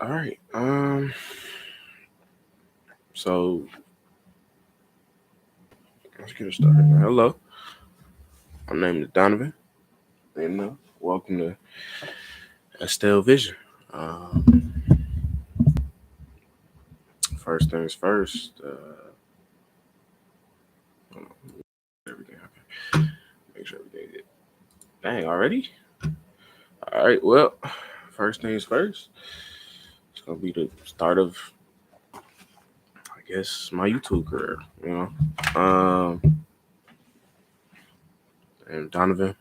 All right. So let's get it started. Hello, my name is Donovan, and welcome to Estelle Vision. Um, First things first. Hold on, everything. Okay. Make sure everything good. Dang, already? All right. Well, first things first. It's gonna be the start of, I guess, my YouTube career. Um, I'm Donovan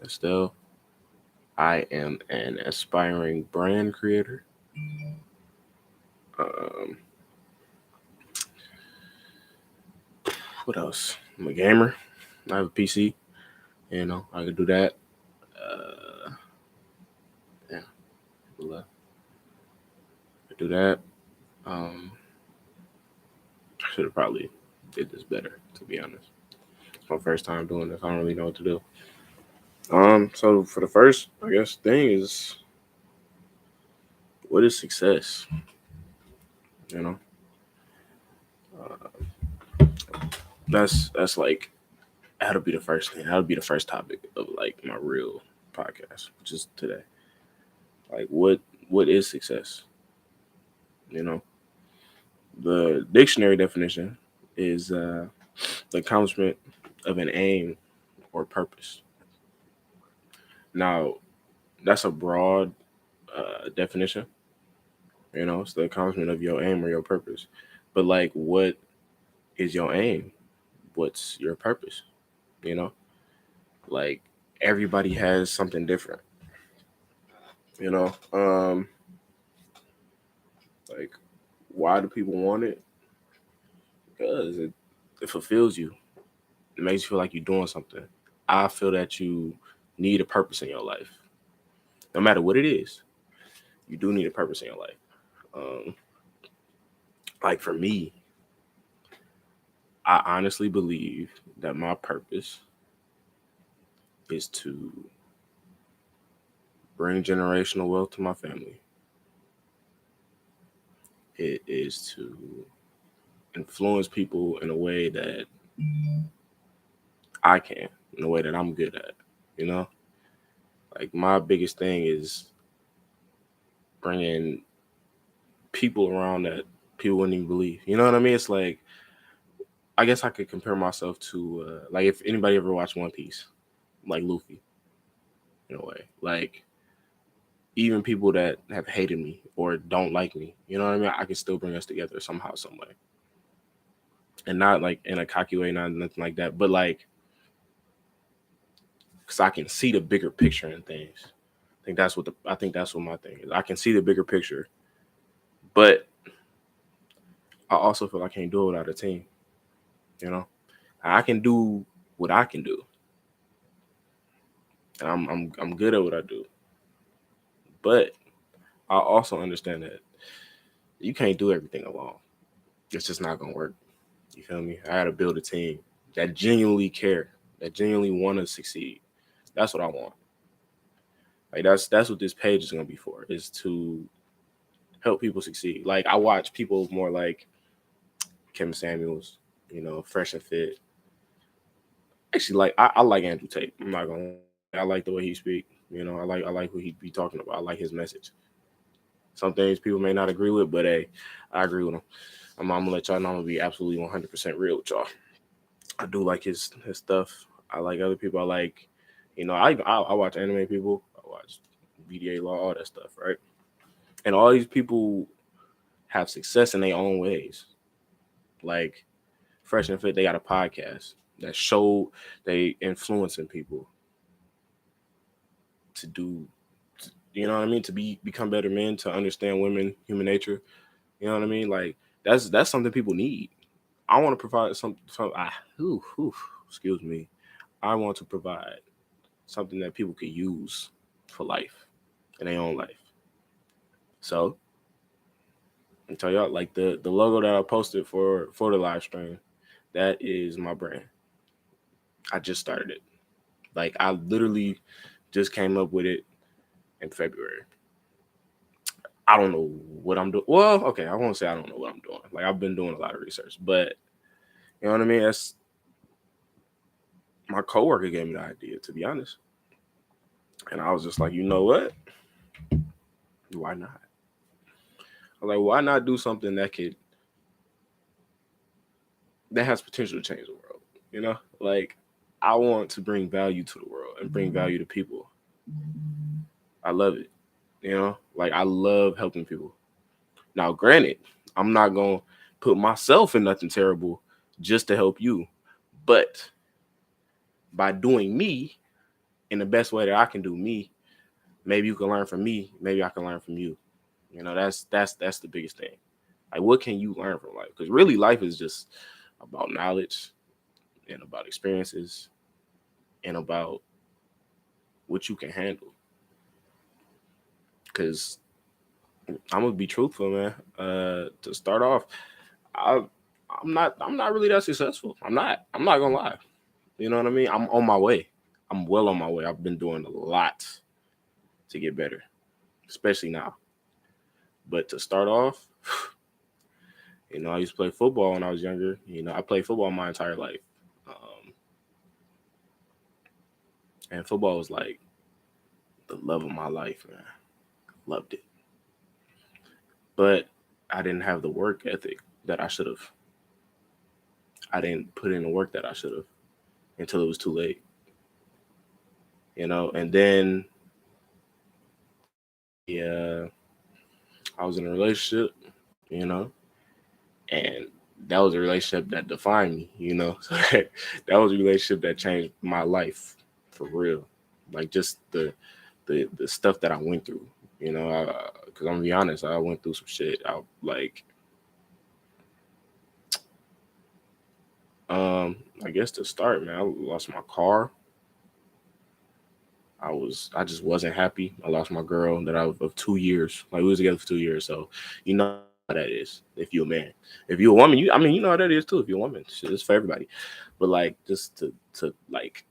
Estelle. I am an aspiring brand creator. Um, what else? I'm a gamer. I have a PC. I can do that. Yeah, I do that. Um, I should have probably did this better, to be honest. It's my first time doing this. I don't really know what to do. So for the first, I guess, thing is, what is success? You know, uh, that's like that'll be the first thing. That'll be the first topic of like my real podcast, which is today. Like, what is success? You know, the dictionary definition is the accomplishment of an aim or purpose. Now, that's a broad definition. It's the accomplishment of your aim or your purpose. But like, what is your aim? What's your purpose? You know, like everybody has something different. You know, like why do people want it? Because it fulfills you. It makes you feel like you're doing something. I feel that you need a purpose in your life, no matter what it is. You do need a purpose in your life. Um, like for me, I honestly believe that my purpose is to bring generational wealth to my family. It is to influence people in a way that I can, in a way that I'm good at. You know, like my biggest thing is bringing people around that people wouldn't even believe. You know what I mean? It's like I guess I could compare myself to like if anybody ever watched One Piece, like Luffy, in a way. Like even people that have hated me or don't like me, you know what I mean? I can still bring us together somehow, some way, and not like in a cocky way, not nothing like that, but like because I can see the bigger picture in things. I think that's what my thing is. I can see the bigger picture, but I also feel I can't do it without a team. You know, I can do what I can do, and I'm good at what I do, but I also understand that you can't do everything alone. It's just not gonna work. You feel me? I gotta build a team that genuinely care, that genuinely want to succeed. That's what I want. Like that's what this page is gonna be for, is to help people succeed. Like I watch people more like Kim Samuels, Fresh and Fit. Actually, like I like Andrew Tate. I'm not gonna lie. I like the way he speak. I like who he be talking about. I like his message. Some things people may not agree with, but hey, I agree with him. I'm gonna let y'all know I'm gonna be absolutely 100% real with y'all. I do like his stuff. I like other people. I like, I watch anime people. I watch BDA Law, all that stuff, right? And all these people have success in their own ways. Like Fresh and Fit, they got a podcast that show they influencing people to do, you know what I mean, to become better men, to understand women, human nature. You know what I mean? Like that's something people need. I want to provide excuse me. I want to provide something that people could use for life in their own life. So I tell y'all, like the logo that I posted for the live stream, that is my brand. I just started it. Like I literally just came up with it in February. I don't know what I'm doing. Well, okay, I won't say I don't know what I'm doing. Like I've been doing a lot of research, but you know what I mean? That's my coworker gave me the idea, to be honest. And I was just like, you know what? Why not? I was like, why not do something that has potential to change the world? You know? Like I want to bring value to the world and bring value to people. I love it. You know? Like I love helping people. Now, granted, I'm not gonna put myself in nothing terrible just to help you. But by doing me in the best way that I can do me, maybe you can learn from me. Maybe I can learn from you. You know, that's the biggest thing. Like, what can you learn from life? Because really, life is just about knowledge and about experiences and about what you can handle. Because I'm gonna be truthful, man. To start off, I I'm not really that successful. I'm not. I'm not gonna lie. You know what I mean? I'm on my way. I'm well on my way. I've been doing a lot to get better, especially now. But to start off, I used to play football when I was younger. I played football my entire life. Um, and football was like the love of my life, man. Loved it. But I didn't have the work ethic that I should have. I didn't put in the work that I should have until it was too late. And then yeah, I was in a relationship, you know, and that was a relationship that defined me, So that was a relationship that changed my life for real. Like just the stuff that I went through, because I'm gonna be honest, I went through some shit. I guess to start, man, I lost my car. I just wasn't happy. I lost my girl that I was of 2 years. Like we was together for 2 years, so you know how that is. If you're a man, if you're a woman, you know how that is too. If you're a woman, shit, it's for everybody. But like just to like,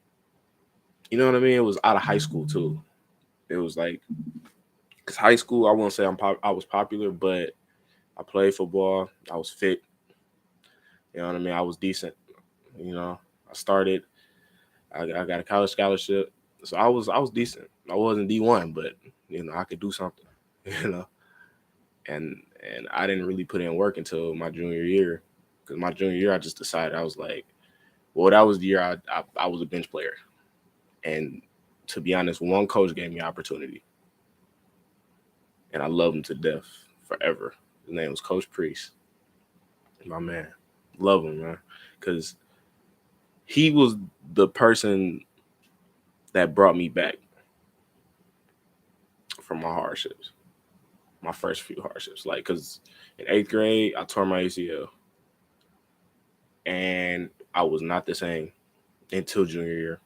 you know what I mean? It was out of high school too. It was like, cause high school, I won't say I was popular, but I played football. I was fit. You know what I mean? I was decent. You know, I started. I got a college scholarship, so I was decent. I wasn't D1, but I could do something. You know, and I didn't really put in work until my junior year, because my junior year I just decided. I was like, well, that was the year I was a bench player, and to be honest, one coach gave me opportunity, and I love him to death forever. His name was Coach Priest, my man. Love him, man, because he was the person that brought me back from my hardships, my first few hardships. Like, because in eighth grade, I tore my ACL, and I was not the same until junior year,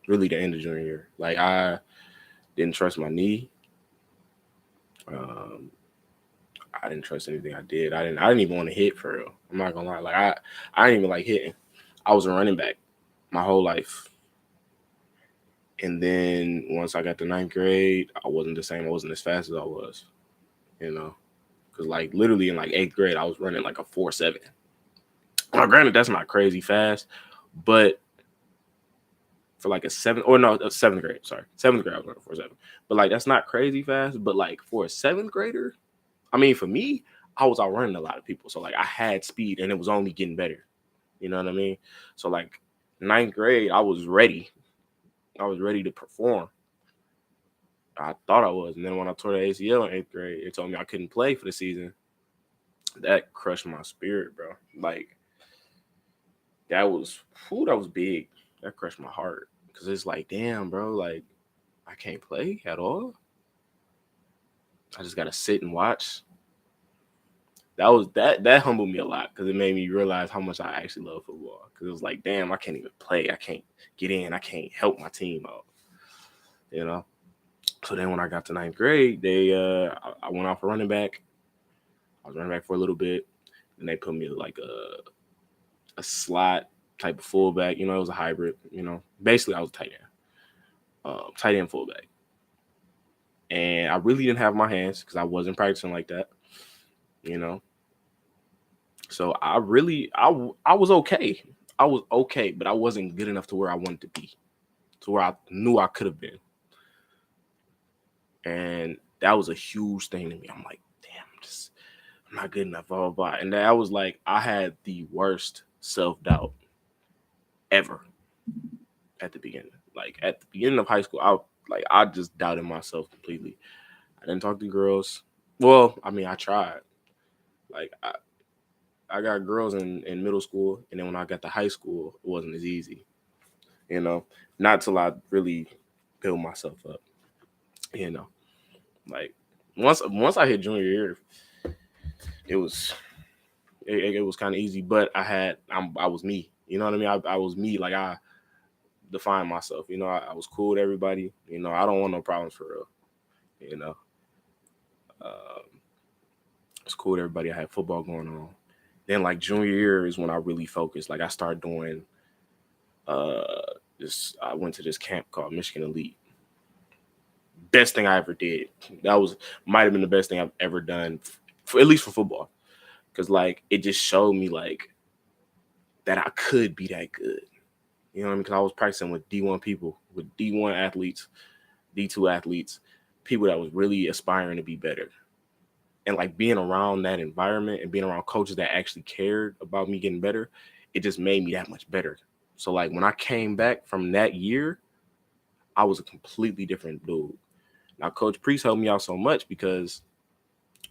really the end of junior year. Like, I didn't trust my knee. Um, I didn't trust anything I did. I didn't even want to hit for real. I'm not gonna lie. Like, I didn't even like hitting. I was a running back my whole life. And then once I got to ninth grade, I wasn't the same. I wasn't as fast as I was, you know. Because like literally in like eighth grade, I was running like a 4.7. Now, granted, that's not crazy fast, but for like a seventh grade, sorry, seventh grade, I was running 4.7. But like that's not crazy fast. But like for a seventh grader, I mean, for me, I was outrunning a lot of people, so like I had speed, and it was only getting better. You know what I mean? So like ninth grade, I was ready. I was ready to perform. I thought I was, and then when I tore the ACL in eighth grade, it told me I couldn't play for the season. That crushed my spirit, bro. Like that was big. That crushed my heart because it's like, damn, bro, like I can't play at all. I just gotta sit and watch. That humbled me a lot because it made me realize how much I actually love football. Because it was like, damn, I can't even play. I can't get in. I can't help my team out. You know. So then when I got to ninth grade, I went off a running back. I was running back for a little bit, and they put me like a slot type of fullback. It was a hybrid. Basically I was tight end fullback. and I really didn't have my hands because I wasn't practicing like that, you know. So I was okay. I was okay, but I wasn't good enough to where I wanted to be, to where I knew I could have been. And that was a huge thing to me. I'm like, damn, I'm not good enough, blah, blah, blah. And that was like, I had the worst self-doubt ever at the beginning. Like at the beginning of high school, I just doubted myself completely. I didn't talk to girls. Well, I mean, I tried. Like I got girls in middle school, and then when I got to high school, it wasn't as easy. You know, not till I really build myself up. You know, like once I hit junior year, it was it was kind of easy. But I was me. You know what I mean? I was me. Like I defined myself. You know, I was cool with everybody. You know, I don't want no problems for real. You know, it's cool with everybody. I had football going on. Then like junior year is when I really focused. Like I started doing uh this. I went to this camp called Michigan Elite. Best thing I ever did. That was might have been the best thing I've ever done, for, at least for football, because like it just showed me like that I could be that good. You know what I mean? Because I was practicing with D1 people, with D1 athletes, D2 athletes, people that was really aspiring to be better. And like being around that environment and being around coaches that actually cared about me getting better, it just made me that much better. So like when I came back from that year, I was a completely different dude. Now Coach Priest helped me out so much because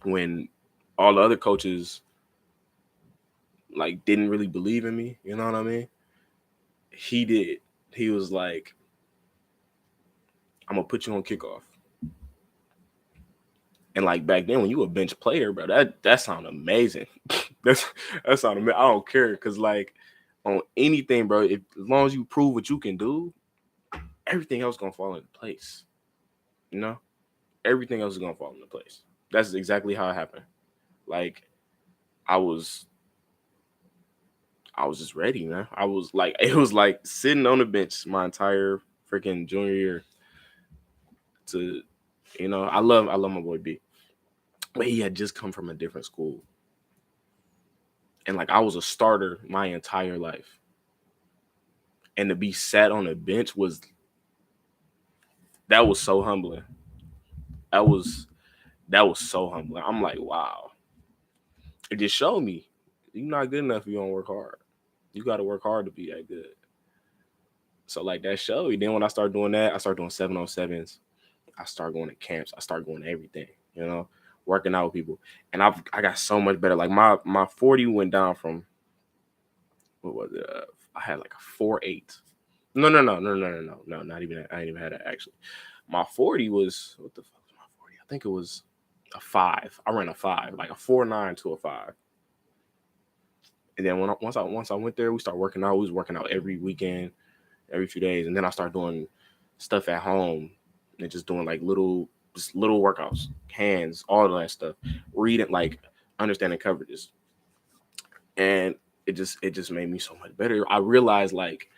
when all the other coaches like didn't really believe in me, you know what I mean? He did. He was like, I'm gonna put you on kickoff. And like back then, when you were a bench player, bro, that sounded amazing. That's that sounded amazing. I don't care because like on anything, bro, if as long as you prove what you can do, everything else gonna fall into place. You know, everything else is gonna fall into place. That's exactly how it happened. Like I was, I was just ready, man. I was like, it was like sitting on the bench my entire freaking junior year. To, you know, I love my boy B, but he had just come from a different school, and like I was a starter my entire life, and to be sat on a bench was that was so humbling. That was that was so humbling. I'm like, wow. It just showed me you're not good enough if you don't work hard. You got to work hard to be that good. So like that showed me. Then when I started doing that, I started doing 7-on-7s. I started going to camps. I started going to everything. You know, working out with people, and I got so much better. Like my 40 went down from what was it? I had like a 4.8. No. Not even that. I didn't even have that actually. My 40 was what the fuck was my 40? I think it was a 5. I ran a 5, like a 4.9 to a 5. And then once I went there, we started working out. We was working out every weekend, every few days, and then I started doing stuff at home and just doing like little workouts, hands, all of that stuff, reading like understanding coverages, and it just made me so much better. I realized like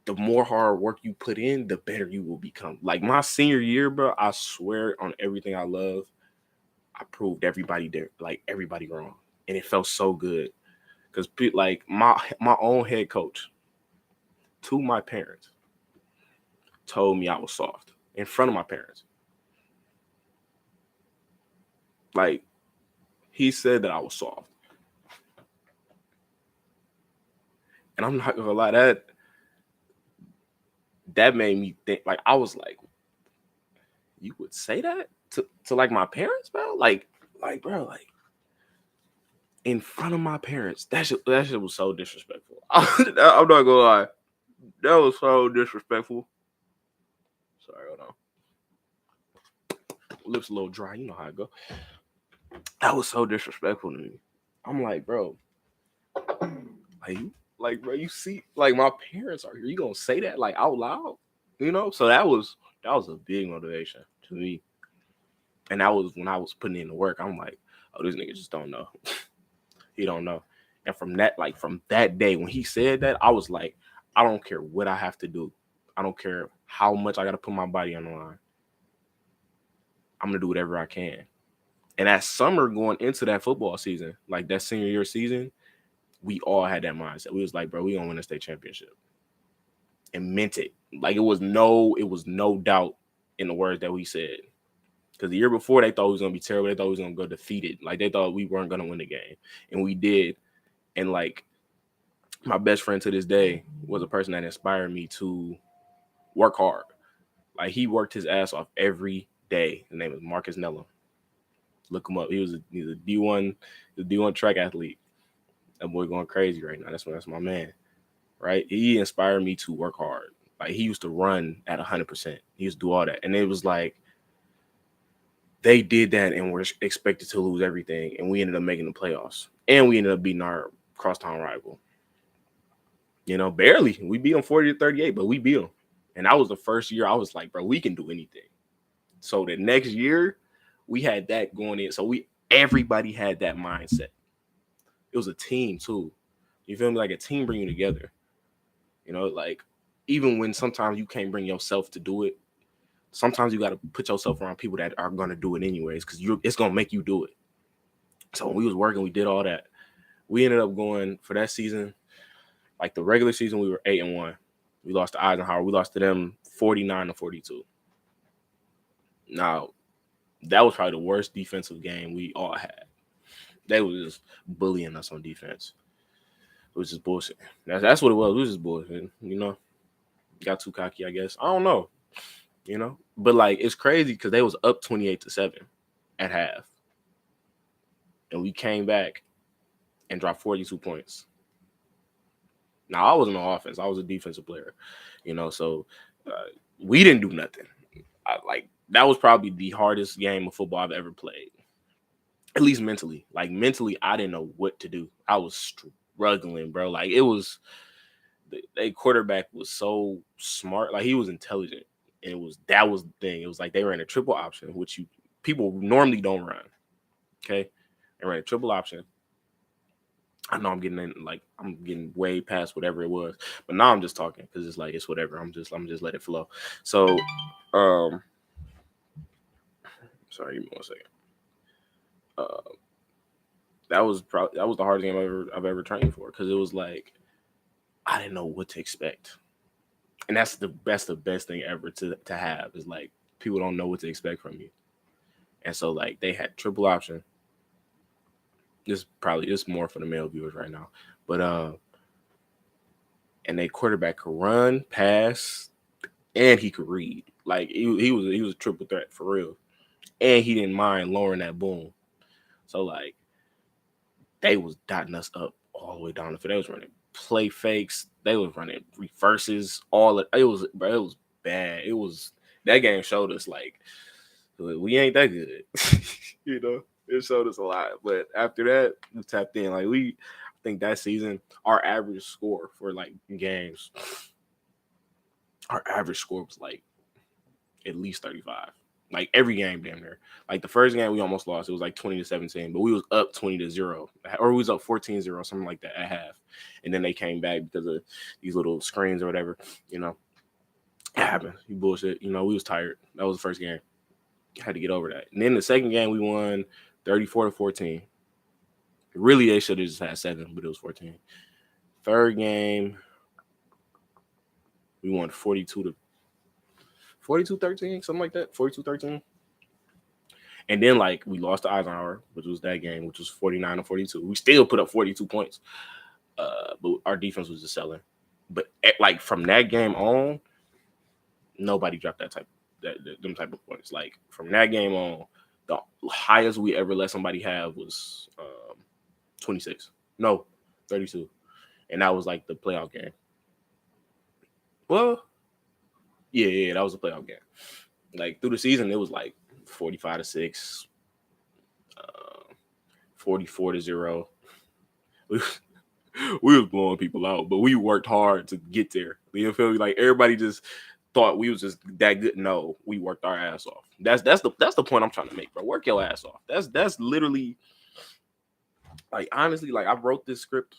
the more hard work you put in, the better you will become. Like my senior year, bro, I swear on everything I love, I proved everybody there, like everybody wrong, and it felt so good because like my own head coach to my parents told me I was soft in front of my parents. Like he said that I was soft, and I'm not gonna lie, that made me think. Like I was like, you would say that to like my parents, bro? Like bro, like in front of my parents. That shit was so disrespectful. I'm not gonna lie. That was so disrespectful. Sorry, hold on. Lips a little dry. You know how I go. That was so disrespectful to me. I'm like, bro, like, bro, you see, like, my parents are here. You gonna say that like out loud? You know? So that was a big motivation to me. And that was when I was putting in the work. I'm like, oh, this nigga just don't know. He don't know. And from that day when he said that, I was like, I don't care what I have to do. I don't care how much I gotta put my body on the line. I'm gonna do whatever I can. And that summer going into that football season, like that senior year season, we all had that mindset. We was like, bro, we gonna win a state championship. And meant it. Like it was no doubt in the words that we said. Because the year before they thought it was gonna be terrible. They thought we was gonna go defeated. Like they thought we weren't gonna win the game. And we did. And like my best friend to this day was a person that inspired me to work hard. Like he worked his ass off every day. His name is Marcus Nello. Look him up. He's a D1 track athlete. That boy going crazy right now. That's my man. Right? He inspired me to work hard. Like he used to run at 100%. He used to do all that. And it was like they did that and were expected to lose everything. And we ended up making the playoffs. And we ended up beating our crosstown rival. You know, barely. We beat them 40-38, but we beat them. And that was the first year I was like, bro, we can do anything. So the next year, we had that going in. So everybody had that mindset. It was a team too. You feel me? Like a team bring you together. You know, like even when sometimes you can't bring yourself to do it, sometimes you got to put yourself around people that are going to do it anyways because it's going to make you do it. So when we was working, we did all that. We ended up going for that season, like the regular season, we were 8-1. We lost to Eisenhower. We lost to them 49-42. Now, that was probably the worst defensive game we all had. They was just bullying us on defense. It was just bullshit. That's what it was. It was just bullshit. You know, got too cocky, I guess. I don't know. You know, but like it's crazy because they was up 28-7 at half, and we came back and dropped 42 points. Now I wasn't on offense; I was a defensive player. You know, so we didn't do nothing. That was probably the hardest game of football I've ever played. At least mentally. Like mentally, I didn't know what to do. I was struggling, bro. Like it was the quarterback was so smart. Like he was intelligent. And that was the thing. It was like they ran a triple option, which people normally don't run. Okay. They ran a triple option. I know I'm getting way past whatever it was. But now I'm just talking because it's like it's whatever. I'm just let it flow. So sorry, give me 1 second. That was the hardest game I've ever trained for because it was like I didn't know what to expect, and that's the best thing ever to have is like people don't know what to expect from you, and so like they had triple option. This more for the male viewers right now, but and they quarterback could run, pass, and he could read. Like he was a triple threat for real, and he didn't mind lowering that boom. So like they was dotting us up all the way down the field. They was running play fakes. They was running reverses. It was bad. It was that game showed us like we ain't that good. You know, it showed us a lot. But after that, we tapped in. Like I think that season, our average score for like games, our average score was like at least 35. Like every game damn near. Like the first game we almost lost. It was like 20-17, but we was up 20-0. Or we was up 14-0, something like that at half. And then they came back because of these little screens or whatever. You know, it happened. You bullshit. You know, we was tired. That was the first game. Had to get over that. And then the second game we won 34-14. Really, they should have just had 7, but it was 14. Third game, we won 42-13, something like that. 42-13. And then, like, we lost to Eisenhower, which was that game, which was 49-42. We still put up 42 points. But our defense was just selling. But, like, from that game on, nobody dropped them type of points. Like, from that game on, the highest we ever let somebody have was 26. No, 32. And that was, like, the playoff game. Well, yeah, that was a playoff game. Like, through the season, it was, like, 45-6, 44-0. We was blowing people out, but we worked hard to get there. You feel me? Like everybody just thought we was just that good. No, we worked our ass off. That's the point I'm trying to make, bro. Work your ass off. That's literally like honestly, like I wrote this script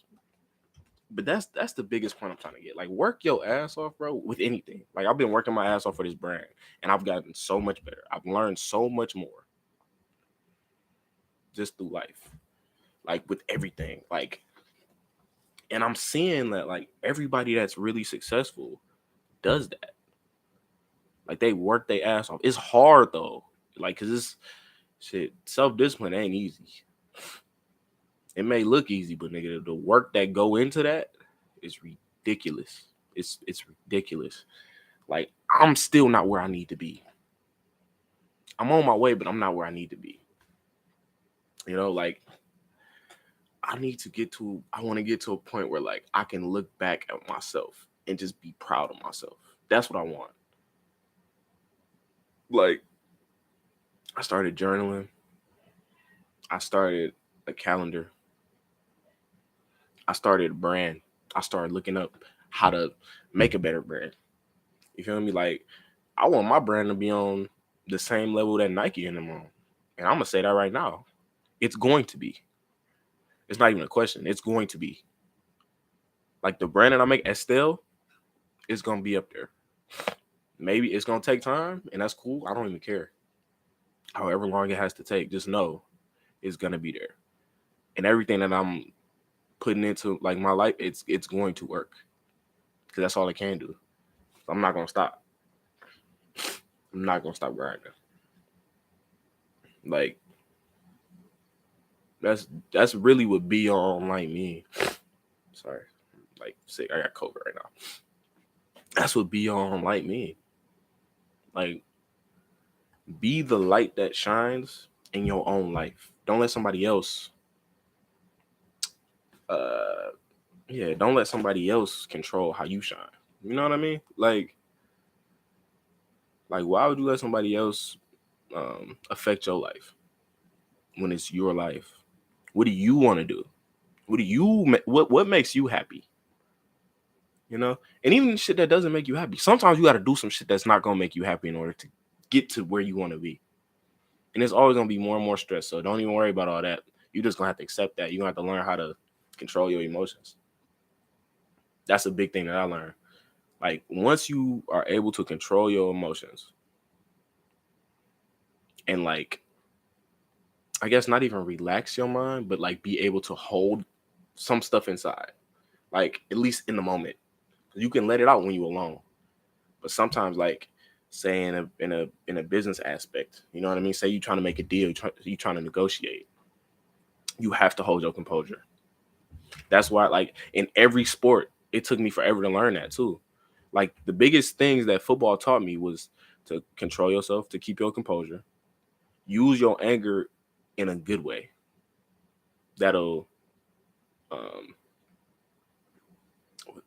But that's the biggest point I'm trying to get. Like, work your ass off, bro, with anything. Like, I've been working my ass off for this brand, and I've gotten so much better. I've learned so much more just through life, like with everything. Like, and I'm seeing that like everybody that's really successful does that. Like, they work their ass off. It's hard though, like, cause it's shit. Self discipline ain't easy. It may look easy, but nigga, the work that go into that is ridiculous. It's ridiculous. Like, I'm still not where I need to be. I'm on my way, but I'm not where I need to be. You know, like, I want to get to a point where like I can look back at myself and just be proud of myself. That's what I want. Like, I started journaling. I started a calendar. I started a brand. I started looking up how to make a better brand. You feel me? Like, I want my brand to be on the same level that Nike and them on. And I'm gonna say that right now. It's going to be. It's not even a question. It's going to be. Like, the brand that I make, Estelle, is gonna be up there. Maybe it's gonna take time, and that's cool. I don't even care. However long it has to take, just know it's gonna be there. And everything that I'm putting into like my life, it's going to work. Because that's all I can do. I'm not gonna stop. I'm not gonna stop grinding. Like, that's really what be on like me. Sorry. Like, sick. I got COVID right now. That's what be on like me. Like, be the light that shines in your own life. Don't let somebody else uh don't let somebody else control how you shine. You know what I mean? Like why would you let somebody else affect your life when it's your life? What do you want to do? What makes you happy? You know? And even shit that doesn't make you happy. Sometimes you got to do some shit that's not going to make you happy in order to get to where you want to be. And it's always going to be more and more stress. So don't even worry about all that. You're just going to have to accept that. You're going to have to learn how to control your emotions. That's a big thing that I learned. Like, once you are able to control your emotions and, like, I guess not even relax your mind, but like be able to hold some stuff inside, like at least in the moment. You can let it out when you're alone, but sometimes, like, say in a business aspect, you know what I mean. Say you're trying to make a deal, you're trying to negotiate. You have to hold your composure. That's why, like, in every sport, it took me forever to learn that too. Like, the biggest things that football taught me was to control yourself, to keep your composure, use your anger in a good way. That'll um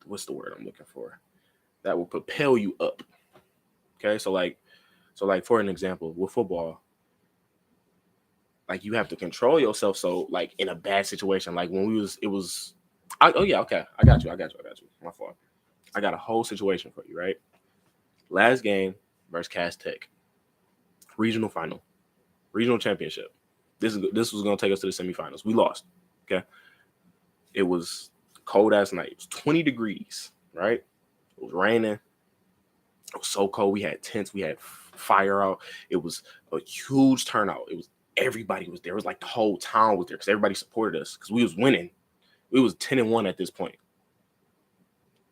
what's the word I'm looking for? That will propel you up. Okay, so like for an example, with football, like, you have to control yourself. So like in a bad situation, like when oh yeah, okay, I got you. My fault. I got a whole situation for you, right? Last game versus Cass Tech, regional final, regional championship. This was gonna take us to the semifinals. We lost. Okay, it was cold ass night. It was 20 degrees, right? It was raining. It was so cold. We had tents. We had fire out. It was a huge turnout. Everybody was there. It was like the whole town was there because everybody supported us because we was winning. We was 10-1 at this point,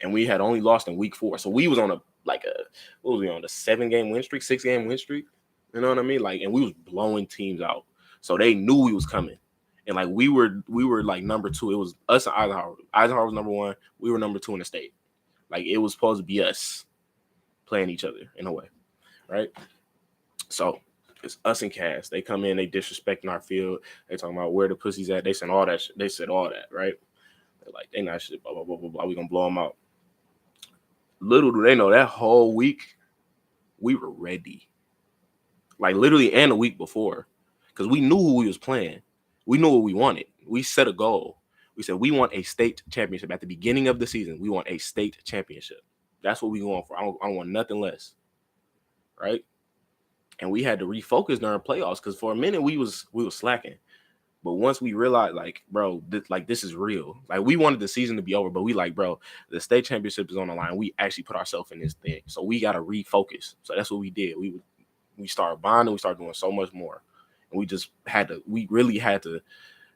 and we had only lost in week 4. So we was on what was we on, the 7-game win streak, 6-game win streak? You know what I mean? Like, and we was blowing teams out. So they knew we was coming. And like we were like number 2. It was us and Eisenhower. Eisenhower was number 1. We were number 2 in the state. Like, it was supposed to be us playing each other in a way, right? So it's us and Cass. They come in, they disrespecting our field. They talking about where the pussy's at. They said all that shit. They said all that, right? They're like, they not shit, blah, blah, blah, blah, blah. We gonna blow them out. Little do they know, that whole week, we were ready. Like, literally, and a week before. Because we knew who we was playing. We knew what we wanted. We set a goal. We said we want a state championship. At the beginning of the season, we want a state championship. That's what we going for. I don't want nothing less. Right? And we had to refocus during playoffs because for a minute we was slacking. But once we realized, like, bro, this is real. Like, we wanted the season to be over, but we like, bro, the state championship is on the line. We actually put ourselves in this thing, so we got to refocus. So that's what we did. We started bonding. We started doing so much more, and we really had to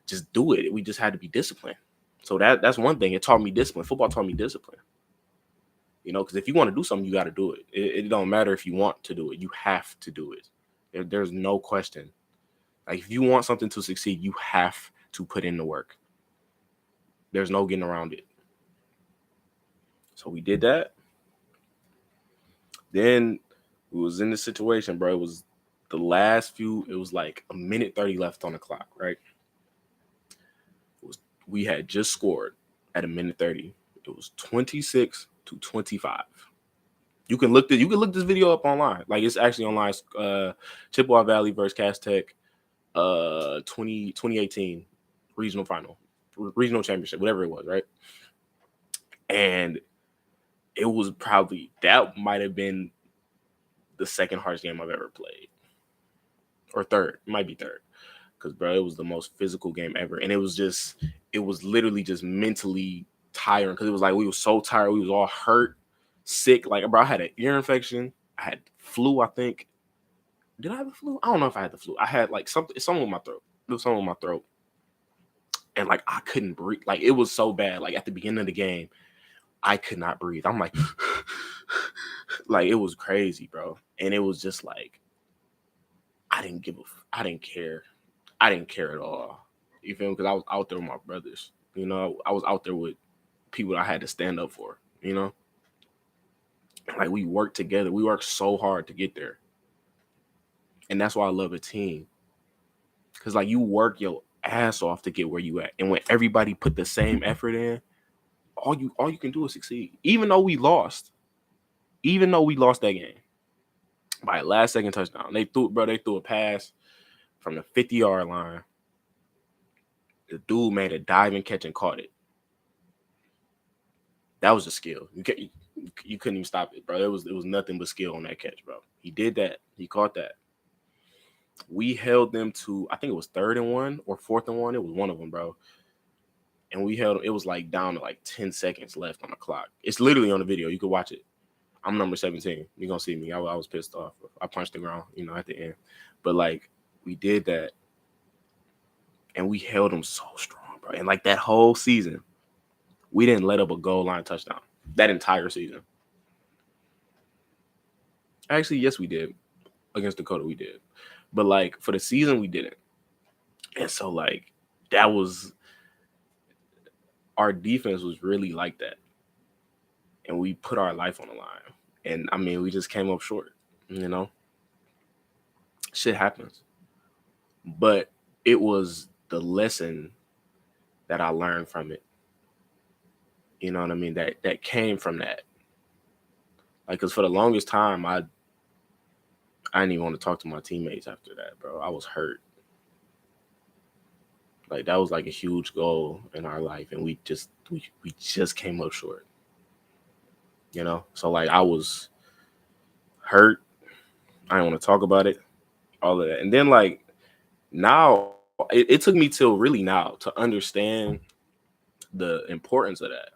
just do it. We just had to be disciplined. So that's one thing. It taught me discipline. Football taught me discipline. You know, because if you want to do something, you got to do it. It don't matter if you want to do it. You have to do it. There's no question. Like, if you want something to succeed, you have to put in the work. There's no getting around it. So we did that. Then we was in this situation, bro. It was the last few. It was like a minute 30 left on the clock, right? We had just scored at a minute 30. It was 26-25. You can look this video up online. Like, it's actually online. Chippewa Valley versus Cass Tech, 2018 regional championship, whatever it was, right? And it was that might have been the second hardest game I've ever played, or third. It might be third, because, bro, it was the most physical game ever, and it was literally just mentally tiring, because it was like we were so tired, we was all hurt, sick. Like, bro, I had an ear infection, I had flu. I think, did I have the flu? I don't know if I had the flu. I had like something with my throat. There was something with my throat, and like I couldn't breathe. Like, it was so bad. Like, at the beginning of the game, I could not breathe. I'm like, like, it was crazy, bro. And it was just like, I didn't care. I didn't care at all. You feel me? Because I was out there with my brothers. You know, I was out there with people I had to stand up for, you know? Like, we worked together. We worked so hard to get there. And that's why I love a team. Because, like, you work your ass off to get where you at. And when everybody put the same effort in, all you can do is succeed. Even though we lost that game by a last second touchdown. They threw a pass from the 50-yard line. The dude made a diving catch and caught it. That was a skill. You couldn't even stop it, bro. It was nothing but skill on that catch, bro. He did that. He caught that. We held them to, I think it was 3rd and 1 or 4th and 1. It was one of them, bro. And we held, it was like down to like 10 seconds left on the clock. It's literally on the video. You can watch it. I'm number 17. You're going to see me. I was pissed off. I punched the ground, at the end. But, like, we did that. And we held them so strong, bro. And, like, that whole season, we didn't let up a goal line touchdown. That entire season. Actually, yes, we did. Against Dakota, we did. But, like, for the season, we didn't. And so, like, that was... Our defense was really like that. And we put our life on the line. And, I mean, we just came up short, Shit happens. But it was the lesson that I learned from it. You know what I mean? That came from that. Like, because for the longest time, I didn't even want to talk to my teammates after that, bro. I was hurt. Like, that was like a huge goal in our life, and we just came up short. So, like, I was hurt. I didn't want to talk about it, all of that. And then, like, now, it took me till really now to understand the importance of that.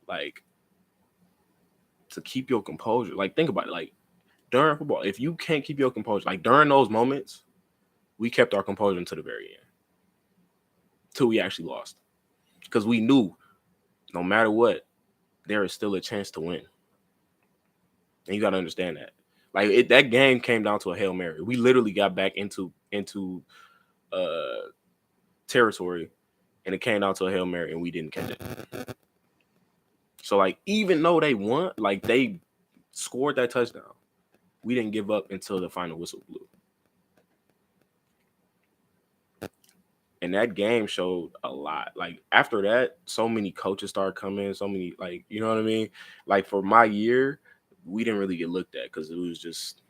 Like, to keep your composure. Like, think about it. Like, during football, if you can't keep your composure, like, during those moments, we kept our composure until the very end. Till we actually lost. Because we knew, no matter what, there is still a chance to win. And you got to understand that. Like, that game came down to a Hail Mary. We literally got back into territory, and it came down to a Hail Mary, and we didn't catch it. So, like, even though they won, like, they scored that touchdown, we didn't give up until the final whistle blew. And that game showed a lot. Like, after that, so many coaches started coming, so many, like, you know what I mean? Like, for my year, we didn't really get looked at because it was just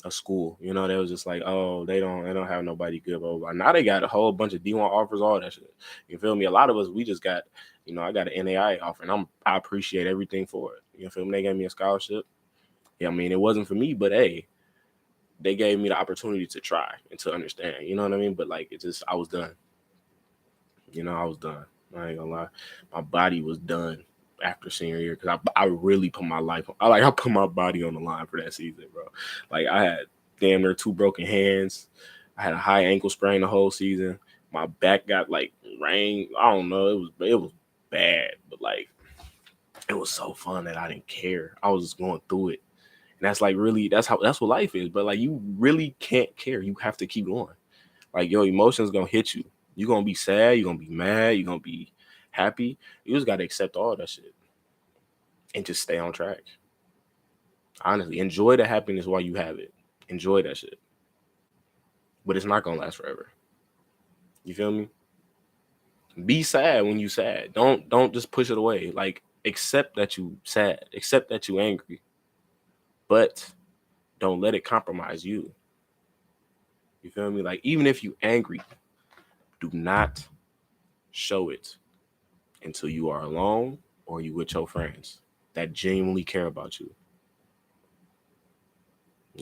a school. They was just like, oh, they don't have nobody good. Blah, blah, blah. Now they got a whole bunch of D1 offers, all that shit. You feel me? A lot of us, we just got, I got an NAI offer, and I appreciate everything for it. You feel me? They gave me a scholarship. Yeah, I mean, it wasn't for me, but hey, they gave me the opportunity to try and to understand. You know what I mean? But like, it just, I was done. I was done. I ain't gonna lie. My body was done after senior year because I really put my life on. I put my body on the line for that season, bro. Like I had damn near 2 broken hands. I had a high ankle sprain the whole season. My back got like rain. I don't know. It was bad, but like it was so fun that I didn't care. I was just going through it. And that's like really that's what life is. But like you really can't care. You have to keep going. Like your emotions gonna hit you. You're gonna be sad, you're gonna be mad, you're gonna be happy. You just gotta accept all that shit and just stay on track. Honestly, enjoy the happiness while you have it. Enjoy that shit. But it's not gonna last forever. You feel me? Be sad when you sad. Don't just push it away. Like accept that you sad. Accept that you angry. But don't let it compromise you. You feel me? Like even if you angry, do not show it until you are alone or you with your friends that genuinely care about you.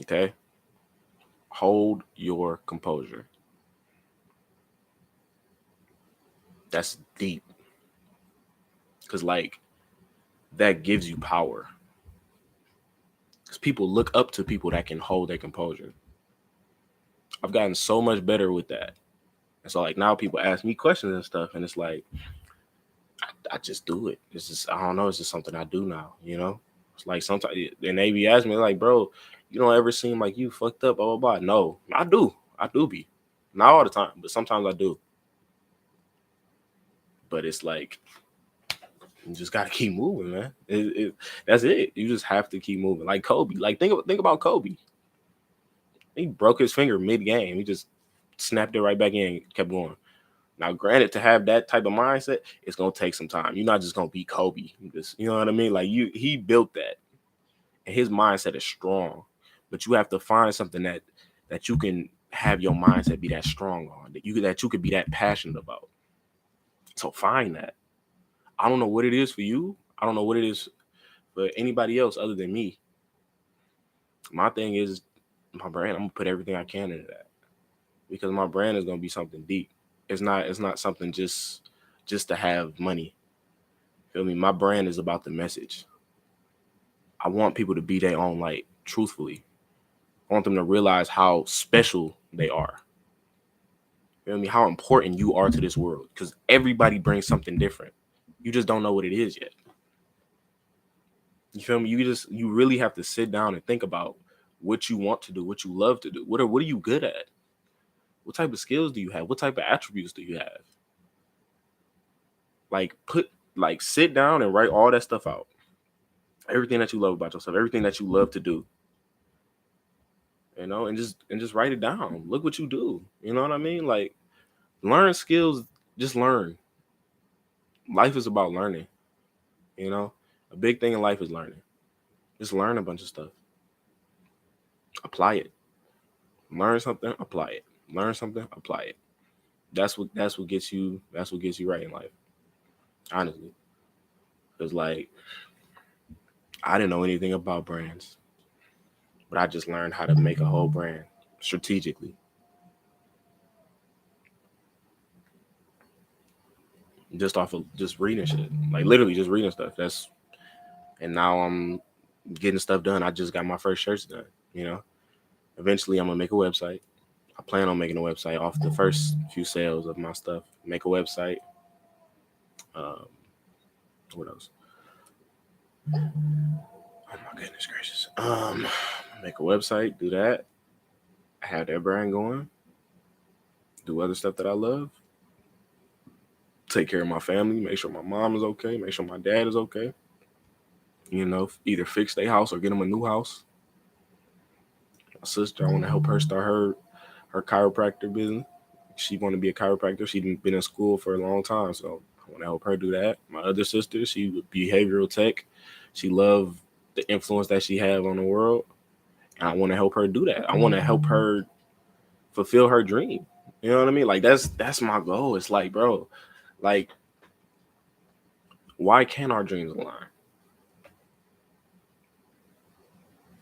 Okay? Hold your composure. That's deep. Because, like, that gives you power. Because people look up to people that can hold their composure. I've gotten so much better with that. And so, like, now people ask me questions and stuff, and it's like, I just do it. It's just, I don't know, it's just something I do now, you know? It's like sometimes, and they be asking me, like, bro, you don't ever seem like you fucked up, blah, blah, blah. No, I do. I do be. Not all the time, but sometimes I do. But it's like, you just gotta keep moving, man. That's it. You just have to keep moving. Like Kobe. Like think about Kobe. He broke his finger mid game. He just snapped it right back in, kept going. Now, granted, to have that type of mindset, it's gonna take some time. You're not just gonna be Kobe. You know what I mean? Like he built that, and his mindset is strong. But you have to find something that you can have your mindset be that strong on, that you could be that passionate about. So find that. I don't know what it is for you. I don't know what it is for anybody else other than me. My thing is my brand. I'm gonna put everything I can into that because my brand is gonna be something deep. It's not something just to have money. Feel me? My brand is about the message. I want people to be their own light, truthfully. I want them to realize how special they are. Feel me? How important you are to this world. Because everybody brings something different. You just don't know what it is yet. You feel me? You really have to sit down and think about what you want to do, what you love to do. What are you good at? What type of skills do you have? What type of attributes do you have? Sit down and write all that stuff out. Everything that you love about yourself, everything that you love to do. And just write it down. Look what you do. You know what I mean? Like learn skills, just learn. Life is about learning, you know? A big thing in life is learning. Just learn a bunch of stuff. Apply it. Learn something, apply it. Learn something, apply it. That's what gets you right in life. Honestly. Because like I didn't know anything about brands, but I just learned how to make a whole brand strategically. Just off of just reading shit. Like literally just reading stuff. And now I'm getting stuff done. I just got my first shirts done, you know. Eventually I'm gonna make a website. I plan on making a website off the first few sales of my stuff. Make a website. Um, what else? Oh my goodness gracious. Make a website, do that, have that brand going, do other stuff that I love, take care of my family, make sure my mom is okay, make sure my dad is okay. You know, either fix their house or get them a new house. My sister, I want to help her start her chiropractor business. She want to be a chiropractor. She's been in school for a long time, so I want to help her do that. My other sister, she behavioral tech. She love the influence that she have on the world, and I want to help her do that. I want to help her fulfill her dream. You know what I mean? Like that's my goal. It's like, bro, like why can't our dreams align?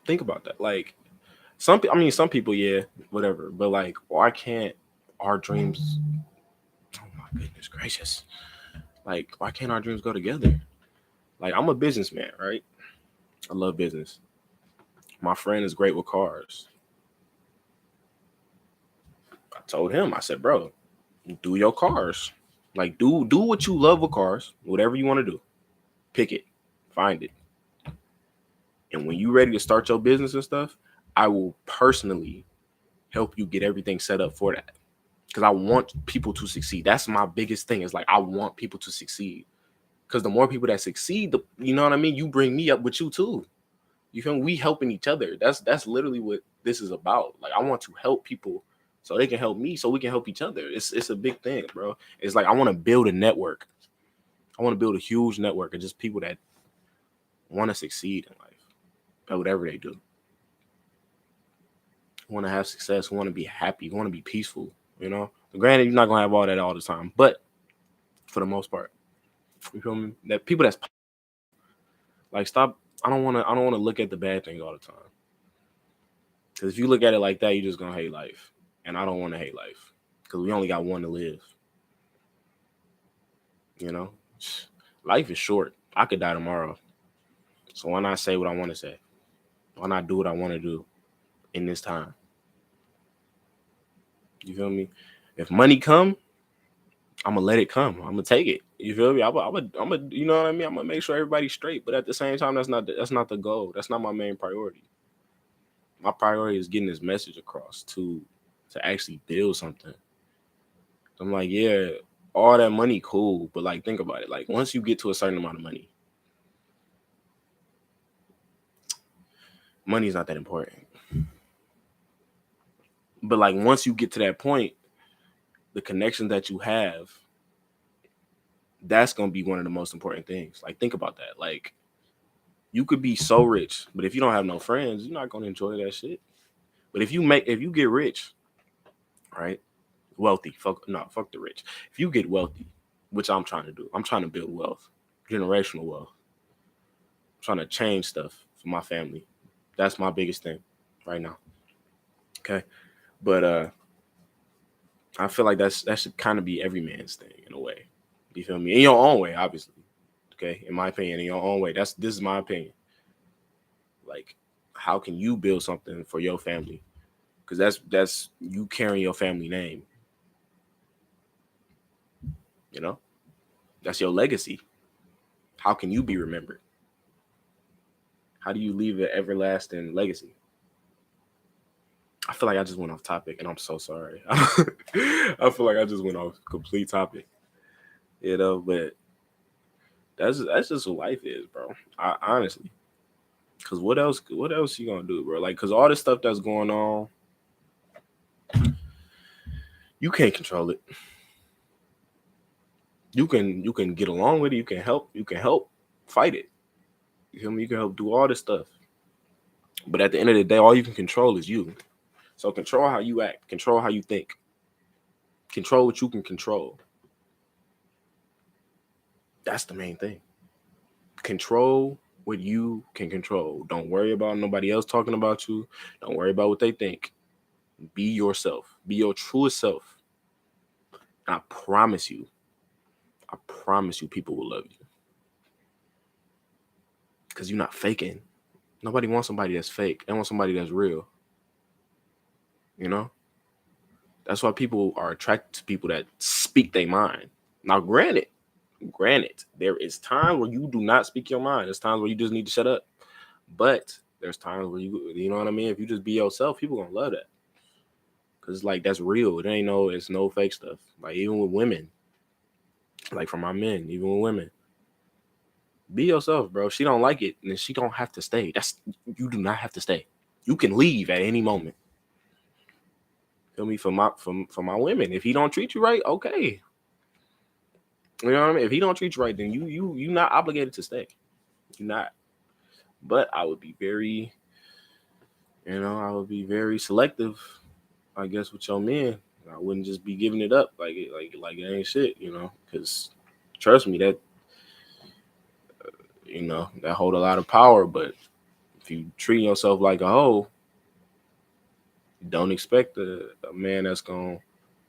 Think about that. Like Some people, yeah, whatever. But like, why can't our dreams? Oh my goodness gracious! Like, why can't our dreams go together? Like, I'm a businessman, right? I love business. My friend is great with cars. I told him, I said, bro, do your cars. Like, do what you love with cars, whatever you want to do. Pick it, find it. And when you're ready to start your business and stuff, I will personally help you get everything set up for that. Because I want people to succeed. That's my biggest thing. Is like, I want people to succeed. Because the more people that succeed, you know what I mean? You bring me up with you too. You feel me? We helping each other. That's literally what this is about. Like, I want to help people so they can help me, so we can help each other. It's a big thing, bro. It's like, I want to build a network. I want to build a huge network of just people that want to succeed in life at whatever they do. Want to have success, want to be happy, want to be peaceful. You know, granted, you're not gonna have all that all the time, but for the most part, you feel me? That people that's like, stop. I don't want to look at the bad things all the time. Because if you look at it like that, you're just gonna hate life, and I don't want to hate life because we only got one to live. You know, life is short. I could die tomorrow, so why not say what I want to say? Why not do what I want to do in this time? You feel me? If money come, I'm gonna let it come. I'm gonna take it. You feel me? You know what I mean? I'm gonna make sure everybody's straight. But at the same time, that's not the goal. That's not my main priority. My priority is getting this message across to actually build something. I'm like, yeah, all that money, cool, but like, think about it. Like, once you get to a certain amount of money, money is not that important. But like, once you get to that point, the connection that you have, that's gonna be one of the most important things. Like, think about that. Like, you could be so rich, but if you don't have no friends, you're not gonna enjoy that shit. But if you get rich, right? Wealthy, fuck the rich. If you get wealthy, which I'm trying to do, I'm trying to build wealth, generational wealth. I'm trying to change stuff for my family. That's my biggest thing right now. Okay. But I feel like that should kind of be every man's thing in a way. You feel me? In your own way, obviously. Okay, in my opinion, in your own way. This is my opinion. Like, how can you build something for your family? Because that's you carrying your family name. You know, that's your legacy. How can you be remembered? How do you leave an everlasting legacy? I feel like I just went off topic, and I'm so sorry. I feel like I just went off complete topic. You know, but that's just what life is, bro. Honestly, because what else you gonna do, bro? Like, because all this stuff that's going on, you can't control it. You can get along with it. You can help fight it. You feel me? You can help do all this stuff. But at the end of the day, all you can control is you. So control how you act, control how you think, control what you can control. That's the main thing. Control what you can control. Don't worry about nobody else talking about you. Don't worry about what they think. Be yourself. Be your truest self. And I promise you, people will love you. Because you're not faking. Nobody wants somebody that's fake. They want somebody that's real. You know? That's why people are attracted to people that speak their mind. Now, granted, there is times where you do not speak your mind. There's times where you just need to shut up. But there's times where you know what I mean? If you just be yourself, people gonna love that. Cause like, that's real. It's no fake stuff. Like, even with women, like, for my men, even with women, be yourself, bro. If she don't like it, then she don't have to stay. You do not have to stay. You can leave at any moment. Feel me? For my women, if he don't treat you right, okay. You know what I mean? If he don't treat you right, then you not obligated to stay. You're not. But I would be very, selective, I guess, with your men. I wouldn't just be giving it up like it ain't shit, because trust me, that that hold a lot of power. But if you treat yourself like a hoe, Don't expect a man that's gonna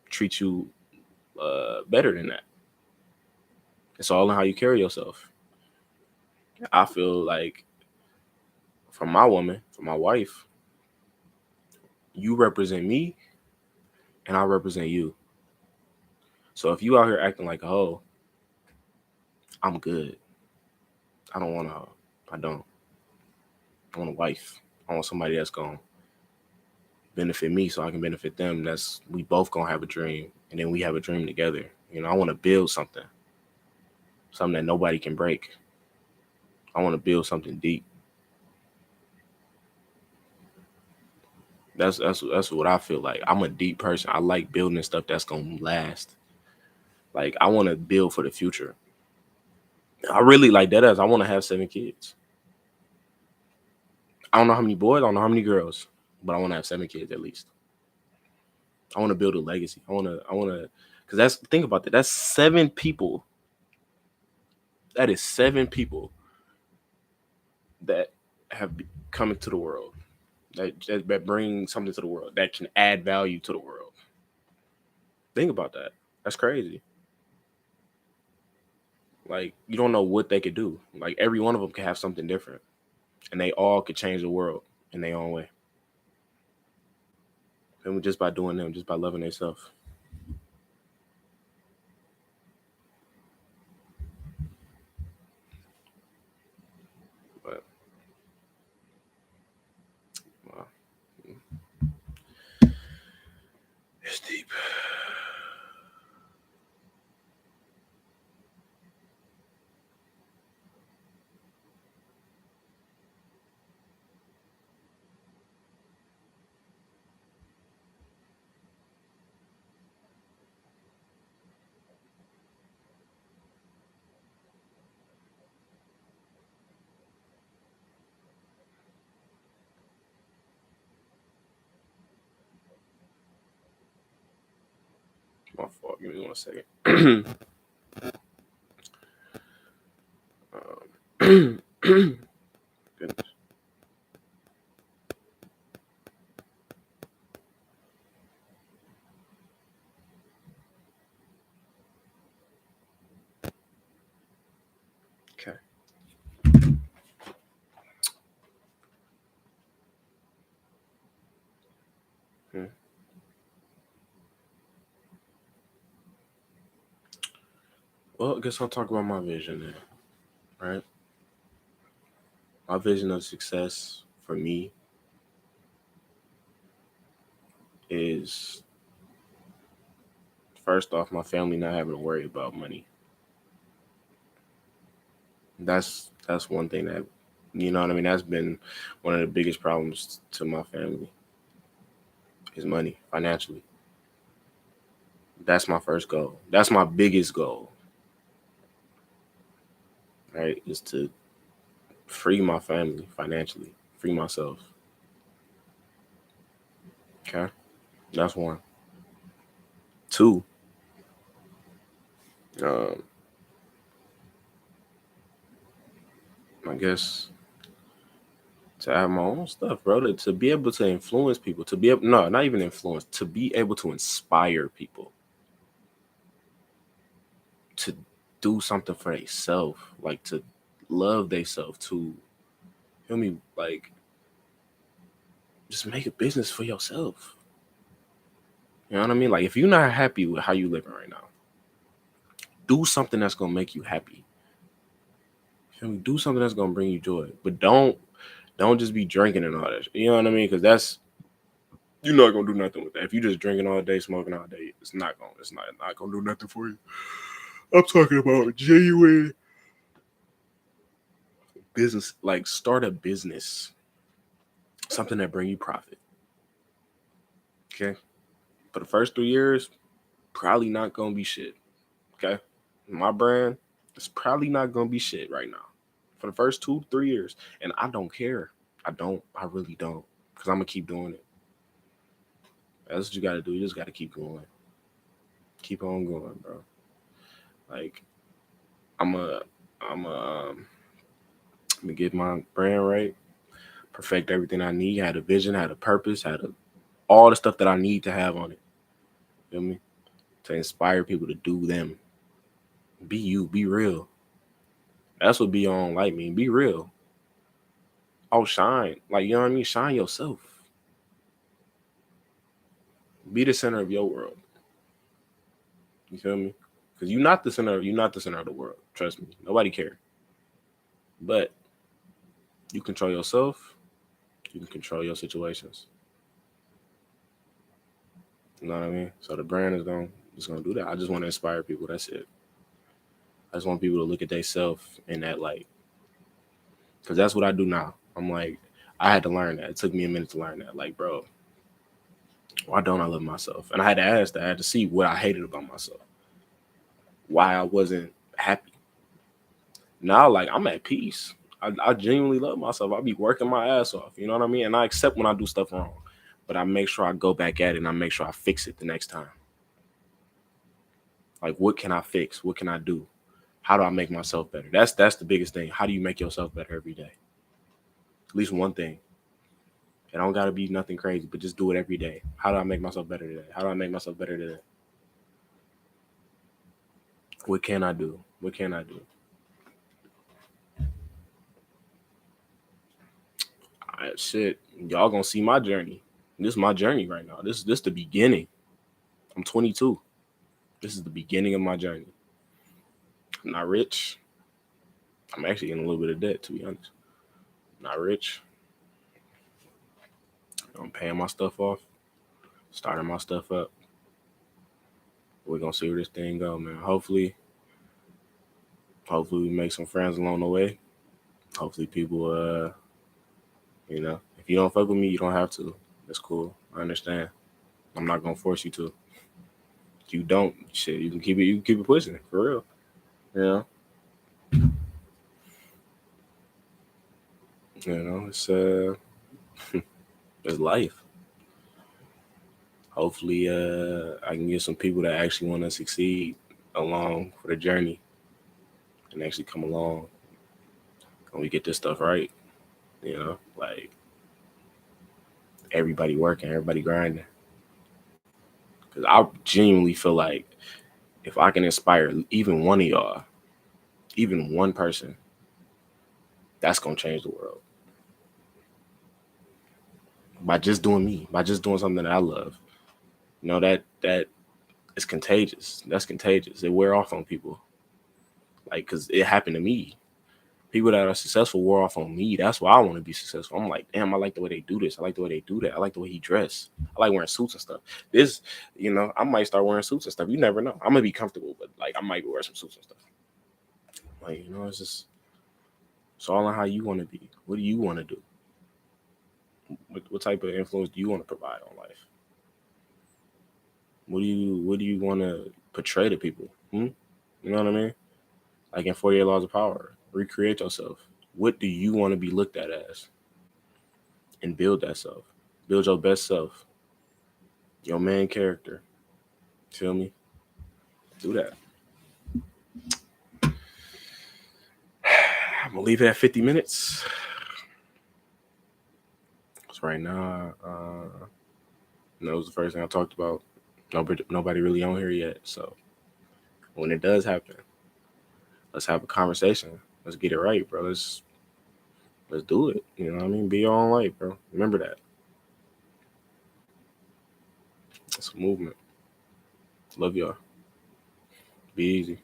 treat you better than that. It's all in how you carry yourself. I feel like from my woman, from my wife, you represent me and I represent you. So if you out here acting like a hoe, I'm good. I don't want a hoe. I don't. I want a wife. I want somebody that's gonna benefit me so I can benefit them. That's we both gonna have a dream and then we have a dream together. You know, I want to build something that nobody can break. I want to build something deep. That's what I feel like. I'm a deep person. I like building stuff that's gonna last. Like I want to build for the future. I really like that as I want to have 7 kids. I don't know how many boys, I don't know how many girls, but I want to have 7 kids at least. I want to build a legacy. I want to, because that's think about that. That's 7 people. That is 7 people that have come into the world that bring something to the world that can add value to the world. Think about that. That's crazy. Like you don't know what they could do. Like every one of them could have something different, and they all could change the world in their own way. And just by doing them, just by loving themselves. But wow, it's deep. My fault. Give me 1 second. Goodness. Okay. Hmm. Well, I guess I'll talk about my vision then, right? My vision of success for me is first off my family not having to worry about money. That's one thing that you know what I mean. That's been one of the biggest problems to my family is money financially. That's my first goal. That's my biggest goal, right? Is to free my family financially, free myself. Okay, that's one. Two, um, I guess to have my own stuff, bro. To be able to influence people, to be able, no, not even influence, to be able to inspire people to do something for themselves, like to love themselves, to feel me, like just make a business for yourself. You know what I mean? Like if you're not happy with how you living right now, do something that's gonna make you happy. Feel me? Do something that's gonna bring you joy, but don't just be drinking and all that. You know what I mean? Because that's you're not gonna do nothing with that. If you just drinking all day, smoking all day, it's not gonna do nothing for you. I'm talking about genuine business, like start a business, something that bring you profit. Okay, for the first 3 years, probably not gonna be shit. Okay, my brand is probably not gonna be shit right now for the first 2 3 years, and I don't care. I really don't, because I'm gonna keep doing it. That's what you gotta do. You just gotta keep going, keep on going, bro. Like I'm a, I'm a, I'm gonna get my brand right, perfect everything I need. Had a vision, had a purpose, had a all the stuff that I need to have on it. Feel me? To inspire people to do them. Be you. Be real. That's what be on like mean. Be real. Outshine. Like, you know what I mean? Shine yourself. Be the center of your world. You feel me? Because you're not the center of the world. Trust me. Nobody cares. But you control yourself. You can control your situations. You know what I mean? So the brand is gonna do that. I just want to inspire people. That's it. I just want people to look at themselves in that light. Because that's what I do now. I'm like, I had to learn that. It took me a minute to learn that. Like, bro, why don't I love myself? And I had to ask that. I had to see what I hated about myself. Why I wasn't happy. Now, like, I'm at peace. I genuinely love myself. I be working my ass off. You know what I mean? And I accept when I do stuff wrong. But I make sure I go back at it and I make sure I fix it the next time. Like, what can I fix? What can I do? How do I make myself better? That's the biggest thing. How do you make yourself better every day? At least one thing. It don't got to be nothing crazy, but just do it every day. How do I make myself better today? How do I make myself better today? What can I do? What can I do? All right, shit. Y'all gonna see my journey. This is my journey right now. This the beginning. I'm 22. This is the beginning of my journey. I'm not rich. I'm actually in a little bit of debt, to be honest. Not rich. I'm paying my stuff off, starting my stuff up. We're gonna see where this thing go, man. Hopefully we make some friends along the way. Hopefully people if you don't fuck with me, you don't have to. That's cool. I understand. I'm not gonna force you to. If you don't, shit, you can keep it pushing, for real. It's it's life. Hopefully I can get some people that actually want to succeed along for the journey and actually come along and we get this stuff right. Like everybody working, everybody grinding. Because I genuinely feel like if I can inspire even one of y'all, even one person, that's gonna change the world. By just doing me, by just doing something that I love. That is contagious. That's contagious. It wear off on people. Like, because it happened to me. People that are successful wear off on me. That's why I want to be successful. I'm like, damn, I like the way they do this. I like the way they do that. I like the way he dress. I like wearing suits and stuff. This, I might start wearing suits and stuff. You never know. I'm gonna be comfortable, but like I might wear some suits and stuff. Like, it's all on how you want to be. What do you want to do? What type of influence do you want to provide on life? What do you want to portray to people? You know what I mean? Like in 48 Laws of Power, recreate yourself. What do you want to be looked at as? And build that self. Build your best self. Your main character. Feel me? Do that. I'm gonna leave it at 50 minutes. So right now, that was the first thing I talked about. Nobody really on here yet. So when it does happen, let's have a conversation. Let's get it right, bro. Let's do it. You know what I mean? Be your own light, bro. Remember that. It's a movement. Love y'all. Be easy.